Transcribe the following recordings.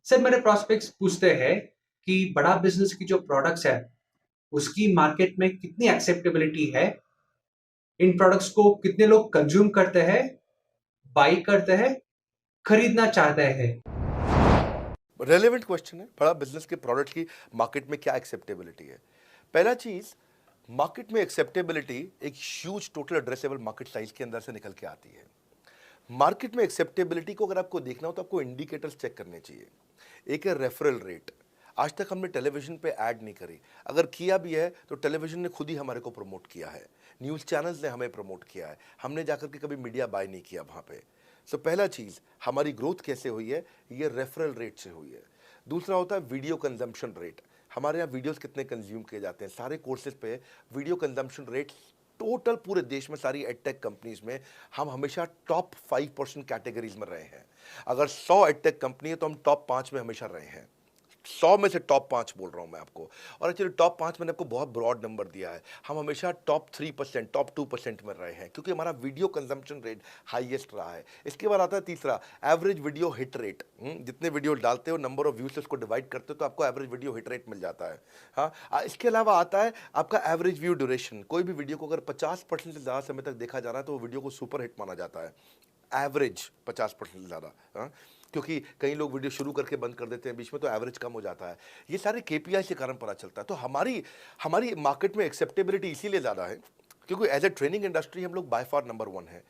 Sir मेरे prospects पूछते हैं कि बड़ा बिजनेस की जो प्रोडक्ट्स है उसकी मार्केट में कितनी एक्सेप्टेबिलिटी है, इन प्रोडक्ट्स को कितने लोग कंज्यूम करते हैं, बाई करते हैं, खरीदना चाहते हैं। रेलेवेंट क्वेश्चन है। बड़ा बिजनेस के प्रोडक्ट की मार्केट में क्या एक्सेप्टेबिलिटी है? पहला चीज, मार्केट में एक्सेप्टेबिलिटी एक huge total addressable market size के अंदर से निकल के आती है। मार्केट में एक्सेप्टेबिलिटी को अगर आपको देखना हो तो आपको इंडिकेटर्स चेक करने चाहिए। एक है रेफरल रेट। आज तक हमने टेलीविजन पे ऐड नहीं करी, अगर किया भी है तो टेलीविजन ने खुद ही हमारे को प्रमोट किया है, न्यूज़ चैनल्स ने हमें प्रमोट किया है, हमने जाकर के कभी मीडिया बाय नहीं किया वहाँ पे। सो पहला चीज़, हमारी ग्रोथ कैसे हुई है, ये रेफरल रेट से हुई है। दूसरा होता है वीडियो कंजम्पशन रेट। हमारे यहाँ वीडियोस कितने कंज्यूम किए जाते हैं, सारे कोर्सेज पे वीडियो कंजम्पशन रेट टोटल पूरे देश में सारी एडटेक कंपनीज में हम हमेशा टॉप 5% कैटेगरीज में रहे हैं। अगर 100 एडटेक कंपनी है तो हम टॉप 5 में हमेशा रहे हैं। 100 में से टॉप 5 बोल रहा हूं मैं आपको। और एक्चुअली टॉप 5 मैंने आपको बहुत ब्रॉड नंबर दिया है, हम हमेशा टॉप 3%, टॉप 2% में रहे हैं, क्योंकि हमारा वीडियो कंजम्पशन रेट हाईएस्ट रहा है। इसके बाद आता है तीसरा, एवरेज वीडियो हिट रेट। जितने वीडियो डालते हो, नंबर ऑफ व्यूज से उसको डिवाइड करते हो तो आपको एवरेज वीडियो हिट रेट मिल जाता है। हाँ, इसके अलावा आता है आपका एवरेज व्यू ड्यूरेशन। कोई भी वीडियो को अगर 50% से ज़्यादा समय तक देखा जा रहा है तो वो वीडियो को सुपर हिट माना जाता है। एवरेज 50% से ज़्यादा। हाँ, क्योंकि कई लोग वीडियो शुरू करके बंद कर देते हैं बीच में, तो एवरेज कम हो जाता है। ये सारे केपीआई के कारण पता चलता है। तो हमारी हमारी मार्केट में एक्सेप्टेबिलिटी इसीलिए ज़्यादा है क्योंकि एज ए ट्रेनिंग इंडस्ट्री हम लोग बाय फार नंबर 1 है।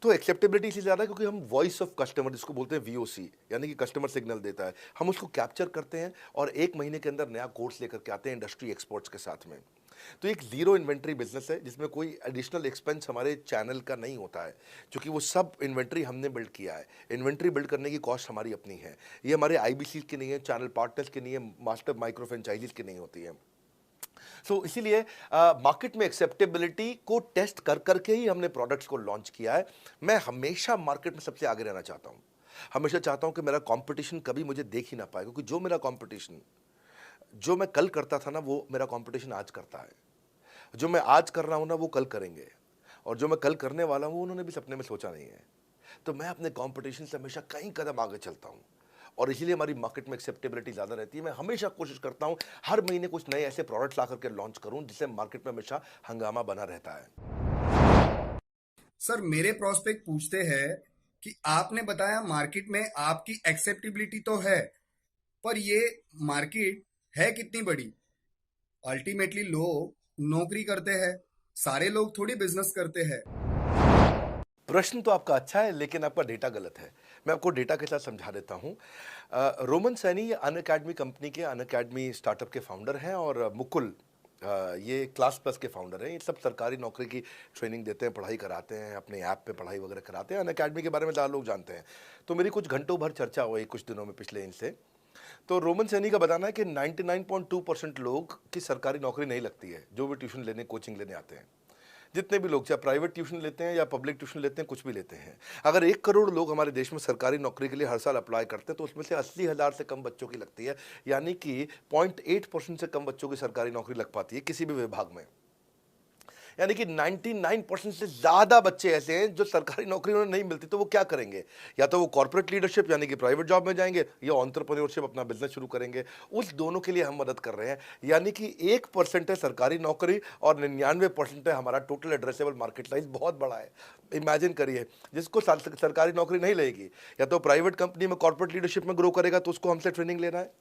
तो एक्सेप्टेबिलिटी इसलिए ज़्यादा है क्योंकि हम वॉइस ऑफ कस्टमर, जिसको बोलते हैं वीओसी, यानी कि कस्टमर सिग्नल देता है, हम उसको कैप्चर करते हैं और 1 महीने के अंदर नया कोर्स लेकर के आते हैं इंडस्ट्री एक्सपर्ट्स के साथ में। तो एक जीरो इन्वेंट्री बिजनेस है जिसमें कोई एडिशनल एक्सपेंस हमारे चैनल का नहीं होता है, क्योंकि वो सब इन्वेंट्री हमने बिल्ड किया है। इन्वेंट्री बिल्ड करने की कॉस्ट हमारी अपनी है। ये हमारे आईबीसी की नहीं है, चैनल पार्टनर्स की नहीं है, मास्टर माइक्रो फ्रेंचाइजीज की नहीं होती है। सो इसीलिए मार्केट में एक्सेप्टेबिलिटी को टेस्ट कर करके ही हमने प्रोडक्ट्स को लॉन्च किया है। मैं हमेशा मार्केट में सबसे आगे रहना चाहता हूं। हमेशा चाहता हूं कि मेरा कंपटीशन कभी मुझे देख ही ना पाए, क्योंकि जो मेरा कंपटीशन, जो मैं कल करता था ना, वो मेरा कंपटीशन आज करता है। जो मैं आज कर रहा हूं ना, वो कल करेंगे, और जो मैं कल करने वाला हूं उन्होंने भी सपने में सोचा नहीं है। तो मैं अपने कंपटीशन से हमेशा कई कदम आगे चलता हूं, और इसीलिए हमारी मार्केट में एक्सेप्टेबिलिटी ज़्यादा रहती है। मैं हमेशा कोशिश करता हूं हर महीने कुछ नए ऐसे प्रोडक्ट्स ला करके लॉन्च करूं जिससे मार्केट में हमेशा हंगामा बना रहता है। सर मेरे प्रोस्पेक्ट पूछते हैं कि आपने बताया मार्केट में आपकी एक्सेप्टेबिलिटी तो है, पर ये मार्केट है कितनी बड़ी? अल्टीमेटली लोग नौकरी करते हैं, सारे लोग थोड़ी बिजनेस करते हैं। प्रश्न तो आपका अच्छा है, लेकिन आपका डेटा गलत है। मैं आपको डेटा के साथ समझा देता हूं। रोमन सैनी ये अनअकैडमी कंपनी के, अनअकैडमी स्टार्टअप के फाउंडर हैं, और मुकुल ये क्लास प्लस के फाउंडर हैं। ये सब सरकारी नौकरी की ट्रेनिंग देते हैं, पढ़ाई कराते हैं, अपने ऐप पे पढ़ाई वगैरह कराते हैं। अनअकैडमी के बारे में ज़्यादा लोग जानते हैं। तो मेरी कुछ घंटों भर चर्चा हुई कुछ दिनों में पिछले इनसे। तो रोमन सैनी का बताना है कि 99.2% लोग की सरकारी नौकरी नहीं लगती है, जो भी ट्यूशन लेने, कोचिंग लेने आते हैं। जितने भी लोग, चाहे प्राइवेट ट्यूशन लेते हैं या पब्लिक ट्यूशन लेते हैं, कुछ भी लेते हैं, अगर 1 करोड़ लोग हमारे देश में सरकारी नौकरी के लिए हर साल अप्लाई करते हैं तो उसमें से 80,000 से कम बच्चों की लगती है। यानी कि 0.8% से कम बच्चों की सरकारी नौकरी लग पाती है किसी भी विभाग में। यानी कि 99% से ज़्यादा बच्चे ऐसे हैं जो सरकारी नौकरी उन्हें नहीं मिलती, तो वो क्या करेंगे? या तो वो कॉर्पोरेट लीडरशिप यानी कि प्राइवेट जॉब में जाएंगे, या एंटरप्रेन्योरशिप, अपना बिजनेस शुरू करेंगे। उस दोनों के लिए हम मदद कर रहे हैं। यानी कि 1% है सरकारी नौकरी और 99% है हमारा टोटल एड्रेसेबल मार्केट साइज। बहुत बड़ा है। इमेजिन करिए, जिसको सरकारी नौकरी नहीं लगेगी, या तो प्राइवेट कंपनी में कॉर्पोरेट लीडरशिप में ग्रो करेगा तो उसको हमसे ट्रेनिंग लेना है,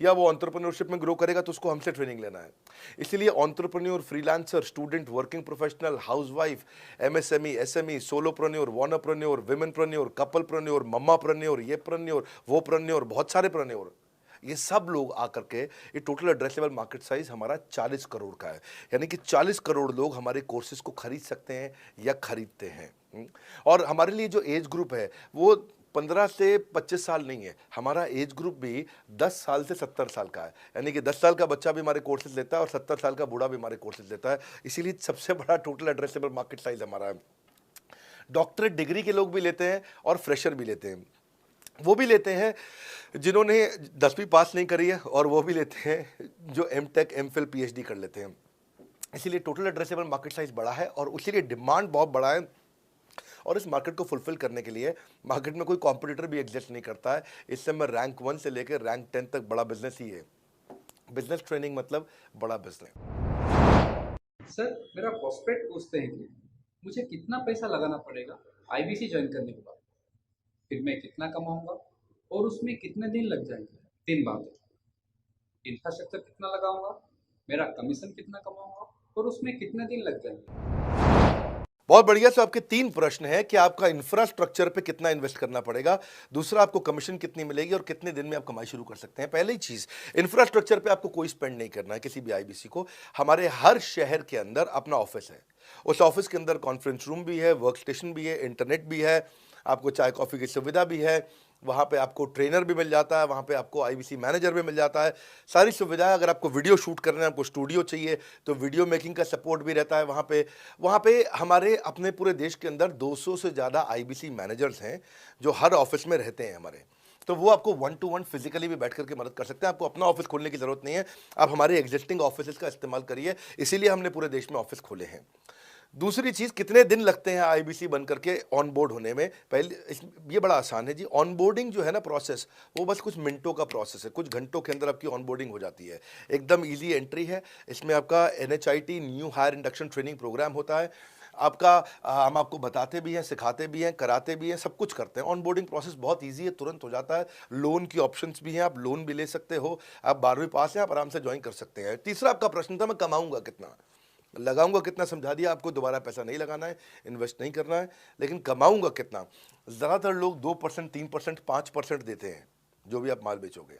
या वो एंटरप्रेन्योरशिप में ग्रो करेगा तो उसको हमसे ट्रेनिंग लेना है। इसलिए entrepreneur, freelancer, student, working professional, housewife, MSME, SME, solopreneur, wannapreneur, womenpreneur, couplepreneur, mommapreneur, ये प्रेन्योर, वो प्रेन्योर, बहुत सारे प्रेन्योर, ये सब लोग आकर के, ये टोटल एड्रेसेबल मार्केट साइज हमारा 40 करोड़ का है। यानी कि 40 करोड़ लोग हमारे कोर्सेज को खरीद सकते हैं या खरीदते हैं। और हमारे लिए जो एज ग्रुप है वो 15 से 25 साल नहीं है, हमारा एज ग्रुप भी 10 साल से 70 साल का है। यानी कि 10 साल का बच्चा भी हमारे कोर्सेज लेता है और 70 साल का बूढ़ा भी हमारे कोर्सेज लेता है। इसीलिए सबसे बड़ा टोटल एड्रेसेबल मार्केट साइज हमारा है। डॉक्टरेट डिग्री के लोग भी लेते हैं और फ्रेशर भी लेते हैं। वो भी लेते हैं जिन्होंने 10वीं पास नहीं करी है, और वो भी लेते हैं जो M Tech, M Phil, PhD कर लेते हैं। इसीलिए टोटल एड्रेसेबल मार्केट साइज बड़ा है और उसीलिए डिमांड बहुत बड़ा है। और इस मार्केट को फुलफिल करने के लिए मार्केट में कोई कॉम्पिटिटर भी एग्जिस्ट नहीं करता है। इस समय रैंक 1 से लेकर रैंक 10 तक बड़ा बिजनेस ही है। बिजनेस ट्रेनिंग मतलब बड़ा बिजनेस। सर, मेरा प्रोस्पेक्ट पूछते हैं कि मुझे कितना पैसा लगाना पड़ेगा आईबीसी ज्वाइन करने के बाद, फिर मैं कितना कमाऊंगा और उसमें कितने दिन लग जाएंगे। 3 बातें, इंफ्रास्ट्रक्चर कितना लगाऊंगा, मेरा कमीशन कितना कमाऊंगा और उसमें कितने दिन लग जाएंगे। बहुत बढ़िया। तो आपके 3 प्रश्न हैं कि आपका इंफ्रास्ट्रक्चर पे कितना इन्वेस्ट करना पड़ेगा, दूसरा आपको कमीशन कितनी मिलेगी और कितने दिन में आप कमाई शुरू कर सकते हैं। पहली चीज, इंफ्रास्ट्रक्चर पे आपको कोई स्पेंड नहीं करना है किसी भी आईबीसी को। हमारे हर शहर के अंदर अपना ऑफिस है, उस ऑफिस के अंदर कॉन्फ्रेंस रूम भी है, वर्क स्टेशन भी है, इंटरनेट भी है, आपको चाय कॉफी की सुविधा भी है, वहाँ पे आपको ट्रेनर भी मिल जाता है, वहाँ पे आपको आईबीसी मैनेजर भी मिल जाता है, सारी सुविधाएं। अगर आपको वीडियो शूट करना है, आपको स्टूडियो चाहिए तो वीडियो मेकिंग का सपोर्ट भी रहता है वहाँ पे हमारे अपने पूरे देश के अंदर 200 से ज़्यादा आईबीसी मैनेजर्स हैं जो हर ऑफिस में रहते हैं हमारे। तो वो आपको 1 to 1 फिजिकली भी बैठ करके मदद कर सकते हैं। आपको अपना ऑफिस खोलने की जरूरत नहीं है, आप हमारे एग्जिस्टिंग ऑफिस का इस्तेमाल करिए, इसीलिए हमने पूरे देश में ऑफिस खोले हैं। दूसरी चीज, कितने दिन लगते हैं आईबीसी बन करके ऑन बोर्ड होने में। ये बड़ा आसान है जी। ऑन बोर्डिंग जो है ना प्रोसेस, वो बस कुछ मिनटों का प्रोसेस है, कुछ घंटों के अंदर आपकी ऑन बोर्डिंग हो जाती है। एकदम इजी एंट्री है। इसमें आपका NHIT new hire induction training programme होता है। हम आपको बताते भी हैं, सिखाते भी हैं, कराते भी हैं, सब कुछ करते हैं। ऑन बोर्डिंग प्रोसेस बहुत ईजी है, तुरंत हो जाता है। लोन की ऑप्शंस भी हैं, आप लोन भी ले सकते हो। आप 12वीं पास हैं, आप आराम से ज्वाइन कर सकते हैं। तीसरा आपका प्रश्न था, मैं कमाऊंगा कितना, लगाऊंगा कितना, समझा दिया आपको। दोबारा पैसा नहीं लगाना है, इन्वेस्ट नहीं करना है, लेकिन कमाऊंगा कितना। ज़्यादातर लोग 2%, 3%, 5% देते हैं जो भी आप माल बेचोगे।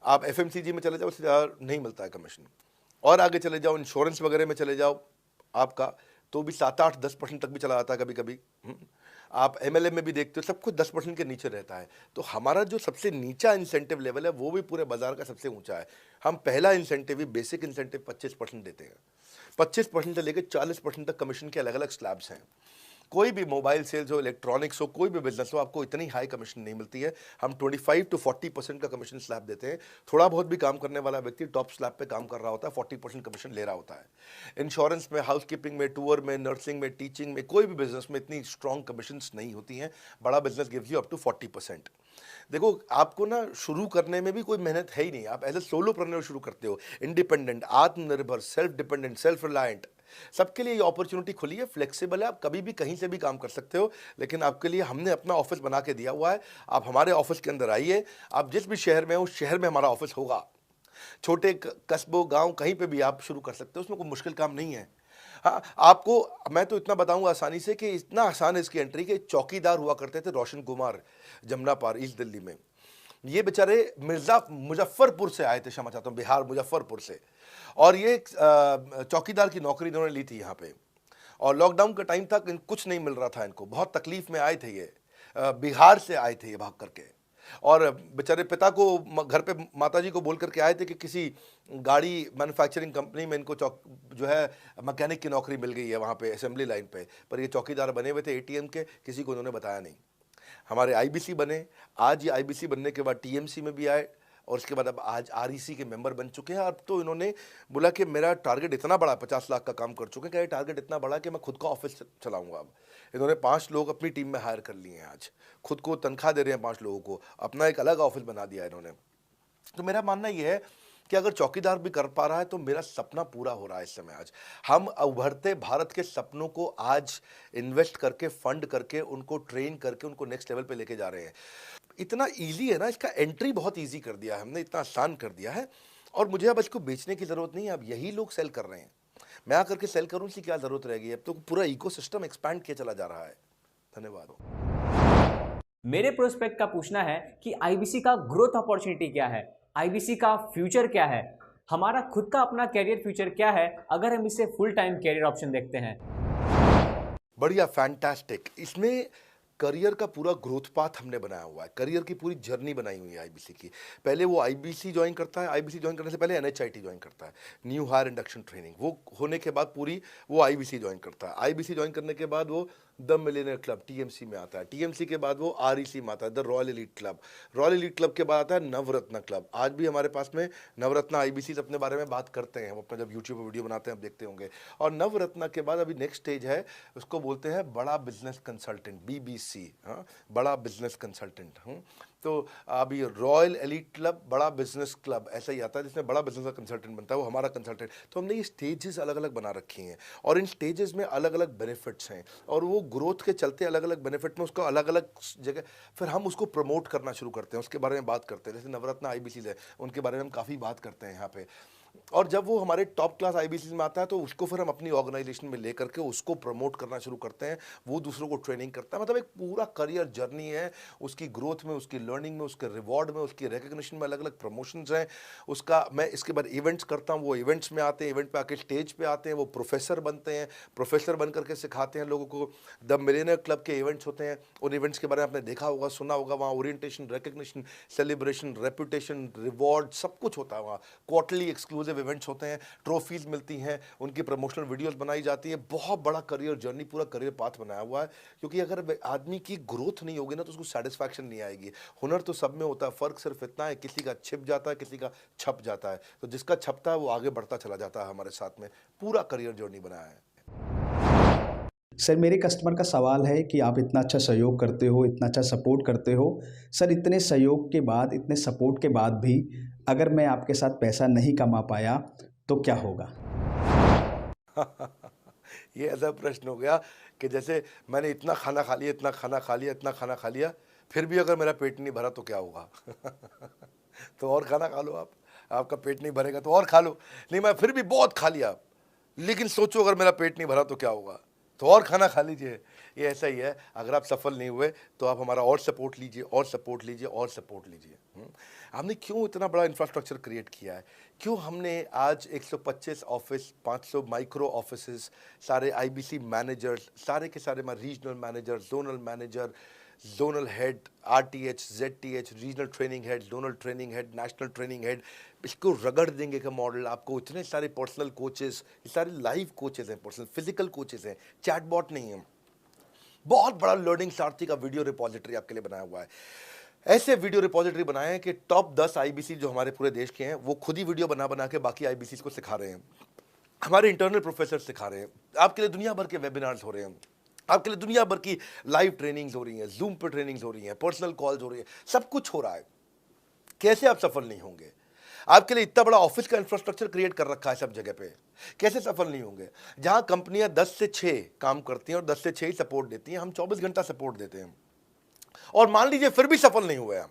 आप FMCG में चले जाओ, उससे ज़्यादा नहीं मिलता है कमीशन। और आगे चले जाओ, इंश्योरेंस वगैरह में चले जाओ आपका, तो भी 7, 8, 10% तक भी चला जाता है कभी कभी। आप MLM में भी देखते हो, सब कुछ 10% के नीचे रहता है। तो हमारा जो सबसे नीचा इंसेंटिव लेवल है वो भी पूरे बाजार का सबसे ऊंचा है। हम पहला इंसेंटिव भी, बेसिक इंसेंटिव 25% देते हैं। 25% से लेकर 40% तक कमीशन के अलग अलग स्लैब्स हैं। कोई भी मोबाइल सेल्स हो, इलेक्ट्रॉनिक्स हो, कोई भी बिजनेस हो, आपको इतनी हाई कमीशन नहीं मिलती है। हम 25 to 40% का कमीशन स्लैब देते हैं। थोड़ा बहुत भी काम करने वाला व्यक्ति टॉप स्लैब पे काम कर रहा होता है, 40% कमीशन ले रहा होता है। इंश्योरेंस में, हाउसकीपिंग में, टूर में, नर्सिंग में, टीचिंग में, कोई भी बिजनेस में इतनी स्ट्रॉन्ग कमीशन नहीं होती हैं। बड़ा business gives you up to 40%। देखो, आपको ना शुरू करने में भी कोई मेहनत है ही नहीं। आप एज ए सोलोप्रेन्योर शुरू करते हो, इंडिपेंडेंट, आत्मनिर्भर, सेल्फ डिपेंडेंट, सेल्फ रिलायंट। सबके लिए ये अपॉर्चुनिटी खुली है, फ्लेक्सिबल है, आप कभी भी कहीं से भी काम कर सकते हो। लेकिन आपके लिए हमने अपना ऑफिस बना के दिया हुआ है। आप हमारे ऑफिस के अंदर आइए, आप जिस भी शहर में हो, उस शहर में हमारा ऑफिस होगा। छोटे कस्बों, गांव, कहीं पे भी आप शुरू कर सकते हो, उसमें कोई मुश्किल काम नहीं है। हाँ, आपको मैं तो इतना बताऊंगा आसानी से कि इतना आसान है इसकी एंट्री कि चौकीदार हुआ करते थे रोशन कुमार, जमुना पार, ईस्ट दिल्ली में। ये बेचारे मुजफ्फरपुर से आए थे, क्षमा चाहता हूँ, बिहार, मुजफ्फरपुर से। और ये चौकीदार की नौकरी इन्होंने ली थी यहाँ पे। और लॉकडाउन का टाइम था, कुछ नहीं मिल रहा था इनको, बहुत तकलीफ में आए थे ये। बिहार से आए थे ये भाग करके। और बेचारे पिता को घर पे माताजी को बोल करके आए थे कि किसी गाड़ी मैन्युफैक्चरिंग कंपनी में इनको जो है मैकेनिक की नौकरी मिल गई है वहाँ पे असेंबली लाइन पे। पर ये चौकीदार बने हुए थे ATM के, किसी को उन्होंने बताया नहीं। हमारे IBC बने। आज ये IBC बनने के बाद TMC में भी आए और उसके बाद अब आज REC के मेंबर बन चुके हैं। अब तो इन्होंने बोला कि मेरा टारगेट इतना बड़ा, 50 लाख का काम कर चुके हैं, कि टारगेट इतना बड़ा कि मैं खुद का ऑफिस चलाऊंगा। अब इन्होंने 5 लोग अपनी टीम में हायर कर लिए हैं। आज खुद को तनख्वाह दे रहे हैं 5 लोगों को, अपना एक अलग ऑफिस बना दिया इन्होंने। तो मेरा मानना यह है कि अगर चौकीदार भी कर पा रहा है तो मेरा सपना पूरा हो रहा है इस समय। आज हम उभरते भारत के सपनों को आज इन्वेस्ट करके, फंड करके, उनको ट्रेन करके, उनको नेक्स्ट लेवल पे लेके जा रहे हैं। इतना इजी है ना, इसका एंट्री बहुत इजी कर दिया है हमने, इतना आसान कर दिया है। और मुझे अब इसको बेचने की जरूरत नहीं है, अब यही लोग सेल कर रहे हैं। मैं आकर के सेल करूं, इसकी क्या जरूरत रहेगी। अब तो पूरा इकोसिस्टम एक्सपैंड किया चला जा रहा है। धन्यवाद। मेरे प्रोस्पेक्ट का पूछना है कि आईबीसी का ग्रोथ अपॉर्चुनिटी क्या है, आईबीसी का फ्यूचर क्या है, हमारा खुद का अपना कैरियर फ्यूचर क्या है अगर हम इसे फुल टाइम कैरियर ऑप्शन देखते हैं। बढ़िया, फैंटास्टिक। इसमें करियर का पूरा ग्रोथ पाथ हमने बनाया हुआ है, करियर की पूरी जर्नी बनाई हुई है आईबीसी की। पहले वो आईबीसी ज्वाइन करता है, आईबीसी ज्वाइन करने से पहले एनएचआईटी ज्वाइन करता है, न्यू हायर इंडक्शन ट्रेनिंग। वो होने के बाद पूरी वो आईबीसी ज्वाइन करता है। आईबीसी ज्वाइन करने के बाद वो द मिलेनियर क्लब टीएमसी में आता है। टीएमसी के बाद वो आरईसी में आता है, the royal elite club. Royal elite club के बाद आता है नवरत्न क्लब। आज भी हमारे पास में नवरत्न आईबीसी अपने बारे में बात करते हैं, हम अपना जब यूट्यूब पर वीडियो बनाते हैं आप देखते होंगे। और नवरत्न के बाद अभी नेक्स्ट स्टेज है, उसको बोलते हैं बड़ा बिजनेस कंसल्टेंट, बीबीसी। हाँ, बड़ा बिजनेस कंसल्टेंट। तो अभी रॉयल एलीट क्लब, बड़ा बिजनेस क्लब, ऐसा ही आता है जिसमें बड़ा बिजनेस का कंसल्टेंट बनता है, वो हमारा कंसल्टेंट। तो हमने ये स्टेजेस अलग अलग बना रखी हैं और इन स्टेजेस में अलग अलग बेनिफिट्स हैं और वो ग्रोथ के चलते अलग अलग बेनिफिट में उसका अलग अलग जगह फिर हम उसको प्रमोट करना शुरू करते हैं, उसके बारे में बात करते हैं। जैसे नवरत्न आईबीसी है, उनके बारे में हम काफ़ी बात करते हैं यहाँ पे। और जब वो हमारे टॉप क्लास आईबीसी में आता है तो उसको फिर हम अपनी ऑर्गेनाइजेशन में लेकर के उसको प्रमोट करना शुरू करते हैं, वो दूसरों को ट्रेनिंग करता है। मतलब एक पूरा करियर जर्नी है, उसकी ग्रोथ में, उसकी लर्निंग में, उसके रिवॉर्ड में, उसकी रिकग्निशन में अलग अलग प्रमोशंस हैं उसका। मैं इसके बाद इवेंट्स करता हूँ, वो इवेंट्स में आते हैं, इवेंट पे आके स्टेज पे आते हैं, वो प्रोफेसर बनते हैं, प्रोफेसर बन करके सिखाते हैं लोगों को। द मिलेनियर क्लब के इवेंट्स होते हैं, उन इवेंट्स के बारे में आपने देखा होगा, सुना होगा। वहाँ orientation, recognition, celebration, reputation, reward सब कुछ होता है। वहाँ क्वार्टरली एक्सक्लूसिव इवेंट्स होते हैं, ट्रॉफीज मिलती हैं, उनकी प्रमोशनल वीडियोस बनाई जाती है। बहुत बड़ा करियर जर्नी, पूरा करियर पाथ बनाया हुआ है। क्योंकि अगर आदमी की ग्रोथ नहीं होगी ना तो उसको सेटिस्फैक्शन नहीं आएगी। हुनर तो सब में होता है, फर्क सिर्फ इतना है किसी का छिप जाता है, किसी का छप जाता है। तो जिसका छपता है वो आगे बढ़ता चला जाता है। हमारे साथ में पूरा करियर जर्नी बनाया है। सर, मेरे कस्टमर का सवाल है कि आप इतना अच्छा सहयोग करते हो, इतना अच्छा सपोर्ट करते हो। सर, इतने सहयोग के बाद, इतने सपोर्ट के बाद भी अगर मैं आपके साथ पैसा नहीं कमा पाया तो क्या होगा? ये ऐसा प्रश्न हो गया कि जैसे मैंने इतना खाना खा लिया, इतना खाना खा लिया, इतना खाना खा लिया, फिर भी अगर मेरा पेट नहीं भरा तो क्या होगा? तो और खाना खा लो आप, आपका पेट नहीं भरेगा तो और खा लो। नहीं, मैं फिर भी बहुत खा लिया, लेकिन सोचो अगर मेरा पेट नहीं भरा तो क्या होगा? तो और खाना खा लीजिए। ये ऐसा ही है, अगर आप सफल नहीं हुए तो आप हमारा और सपोर्ट लीजिए, और सपोर्ट लीजिए, और सपोर्ट लीजिए। हमने क्यों इतना बड़ा इंफ्रास्ट्रक्चर क्रिएट किया है? क्यों हमने आज 125 ऑफिस, 500 माइक्रो ऑफिसेस, सारे आईबीसी मैनेजर्स, सारे के सारे regional manager, zonal manager, zonal head, RTH, ZTH, regional training head, zonal training head, national training head, इसको रगड़ देंगे का मॉडल आपको। इतने सारे पर्सनल कोचेस, ये सारे लाइव कोचेस हैं, पर्सनल फिजिकल कोचेस हैं, चैटबॉट नहीं है। बहुत बड़ा लर्निंग सारथी का वीडियो रिपोजिटरी आपके लिए बनाया हुआ है। ऐसे वीडियो रिपोजिटरी बनाए हैं कि टॉप 10 आईबीसी जो हमारे पूरे देश के हैं वो खुद ही वीडियो बना बना के बाकी आईबीसी को सिखा रहे हैं। हमारे इंटरनल प्रोफेसर सिखा रहे हैं। आपके लिए दुनिया भर के वेबिनार्स हो रहे हैं, आपके लिए दुनिया भर की लाइव ट्रेनिंग्स हो रही हैं, जूम पर ट्रेनिंग्स हो रही हैं, पर्सनल कॉल्स हो रही है, सब कुछ हो रहा है। कैसे आप सफल नहीं होंगे? आपके लिए इतना बड़ा ऑफिस का इंफ्रास्ट्रक्चर क्रिएट कर रखा है सब जगह पे, कैसे सफल नहीं होंगे? जहां कंपनियां 10 से 6 काम करती हैं और 10 से 6 ही सपोर्ट देती हैं, हम 24 घंटा सपोर्ट देते हैं। और मान लीजिए फिर भी सफल नहीं हुए हम,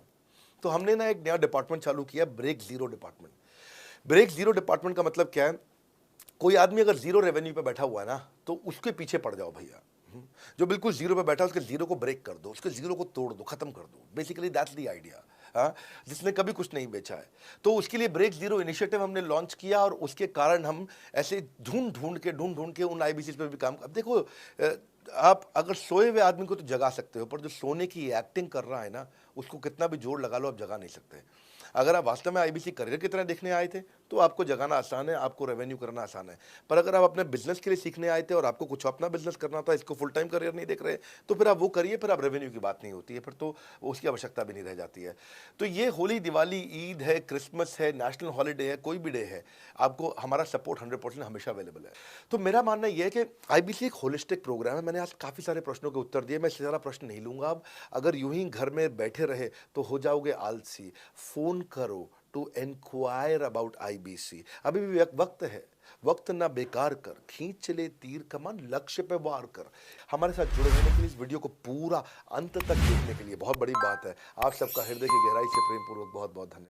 तो हमने ना एक नया डिपार्टमेंट चालू किया, break zero department. Break zero department का मतलब क्या है? कोई आदमी अगर जीरो रेवेन्यू पे बैठा हुआ है ना तो उसके पीछे पड़ जाओ भैया। जो बिल्कुल जीरो पे बैठा है उसके जीरो को ब्रेक कर दो, उसके जीरो को तोड़ दो, खत्म कर दो। Basically that's the idea. हाँ, जिसने कभी कुछ नहीं बेचा है। तो उसके लिए ब्रेक जीरो इनिशिएटिव हमने लॉन्च किया और उसके कारण हम ऐसे ढूंढ ढूंढ के उन आईबीसी पे भी काम। अब देखो, आप अगर सोए हुए आदमी को तो जगा सकते हो, पर जो सोने की एक्टिंग कर रहा है ना उसको कितना भी जोर लगा लो आप जगा नहीं सकते। अगर आप वास्तव में आईबीसी करियर की तरह देखने आए थे तो आपको जगाना आसान है, आपको रेवेन्यू करना आसान है। पर अगर आप अपने बिजनेस के लिए सीखने आए थे और आपको कुछ अपना बिजनेस करना था, इसको फुल टाइम करियर नहीं देख रहे, तो फिर आप वो करिए, फिर आप रेवेन्यू की बात नहीं होती है, फिर तो उसकी आवश्यकता भी नहीं रह जाती है। तो ये होली, दिवाली, ईद है, क्रिसमस है, नेशनल हॉलीडे है, कोई भी डे है, आपको हमारा सपोर्ट 100% हमेशा अवेलेबल है। तो मेरा मानना यह है कि आईबीसी एक होलिस्टिक प्रोग्राम है। मैंने आज काफ़ी सारे प्रश्नों के उत्तर दिए, मैं इससे ज़्यादा प्रश्न नहीं लूँगा अब। अगर यूं ही घर में बैठे रहे तो हो जाओगे आलसी। फ़ोन करो टू एनक्वायर अबाउट आईबीसी। अभी भी वक्त है, वक्त ना बेकार कर, खींच ले तीर कमान, लक्ष्य पे वार कर। हमारे साथ जुड़े रहने के लिए, इस वीडियो को पूरा अंत तक देखने के लिए बहुत बड़ी बात है। आप सबका हृदय की गहराई से प्रेम पूर्वक बहुत बहुत धन्यवाद।